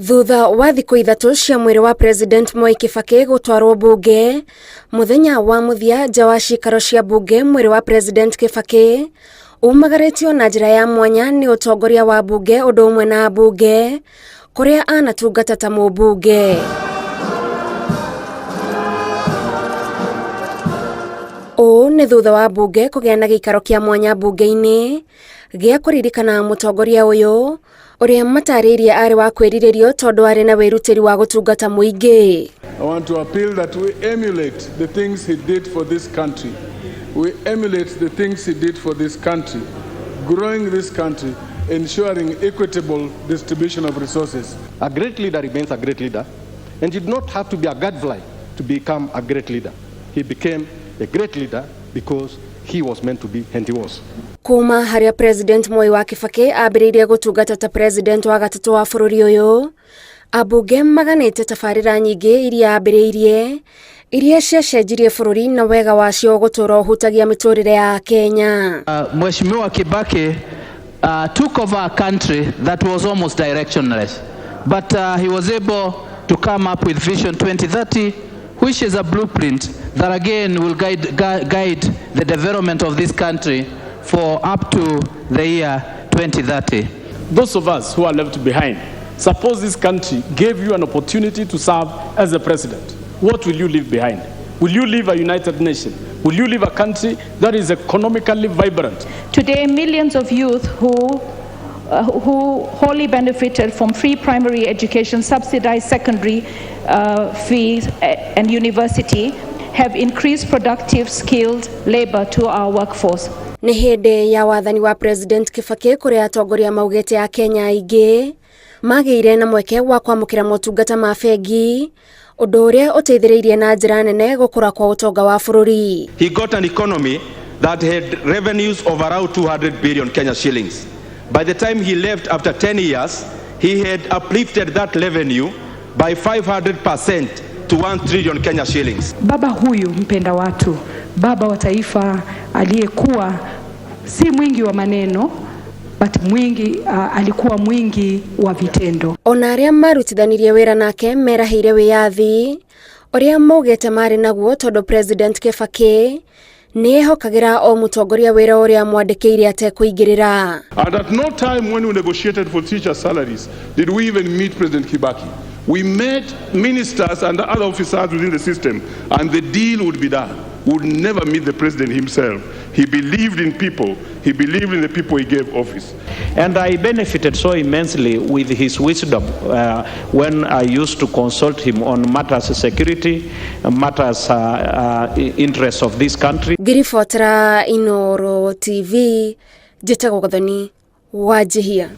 Thutha wa thikũ ithatũ cia mwĩrĩ wa President Kibaki gũtwarwo Ambunge, muthenya wa muthia nja wa ciikaro cia Ambunge, mwĩrĩ wa President Kibaki umagaretio na njĩra ya mwanya nĩ ũtongoria wa Ambunge ũndũ ũmwe na Ambunge kũrĩa anatungata ta mũmbunge. Ũũ nĩ thutha wa Ambunge kũgĩa na gĩikaro kĩa mwanya mbunge-inĩ gĩa kũririkana mũtongoria ũyũ ũrĩa matarĩirie arĩ wa kwĩrirĩrio tondũ arĩ na wĩrutĩri wa gũtungata mũingĩ. I want to appeal that we emulate the things he did for this country. We emulate the things he did for this country, growing this country, ensuring equitable distribution of resources. A great leader remains a great leader and did not have to be a gadfly to become a great leader. He became a great leader because he was meant to be, and he was. Kuma haria President Kibaki ambĩrĩirie gũtungata ta president wa gatatũ wa bũrũri ũyũ, Ambunge maganĩte tabarĩra nyingĩ iria ambĩrĩirie iria ciacenjirie bũrũri na wega wacio gũtũra ũhutagia mĩtũrĩre ya Kenya. Mheshimiwa Kibaki took over a country that was almost directionless, but he was able to come up with Vision 2030, which is a blueprint that again will guide the development of this country for up to the year 2030. Those of us who are left behind, suppose this country gave you an opportunity to serve as a president. What will you leave behind? Will you leave a united nation? Will you leave a country that is economically vibrant? Today, millions of youth who wholly benefited from free primary education, subsidized secondary fees, and university have increased productive, skilled labor to our workforce. Nĩ hĩndĩ ya wathani wa President Kibaki kũrĩa atongoria maugĩte a Kenya aingĩ magĩire na mweke wa kwamũkĩra motungata ma bengi, ũndũ ũrĩa ũteithĩrĩirie na njĩra nene gũkũra kwa ũtonga wa bũrũri. He got an economy that had revenues of around 200 billion Kenya shillings. By the time he left after 10 years, he had uplifted that revenue by 500% to 1 trillion Kenya shillings. Baba huyu mpenda watu, baba wa taifa aliyekuwa si mwingi wa maneno, but alikuwa mwingi wa vitendo. Ona arĩa marutithanirie wĩra nake merahĩire wĩyathi ũrĩa maugĩte marĩ naguo tondũ President Kibaki nĩehokagĩra o mũtongoria wĩra ũrĩa mwandĩkĩire atekũingĩrĩra. And at no time when we negotiated for teacher salaries did we even meet President Kibaki. We met ministers and other officers within the system, and the deal would be done. We would never meet the president himself. He believed in people. He believed in the people he gave office. And I benefited so immensely with his wisdom when I used to consult him on matters of security, matters interests of this country. Ngiribotera Inooro TV, njĩtagwo Gathoni Wanjihia.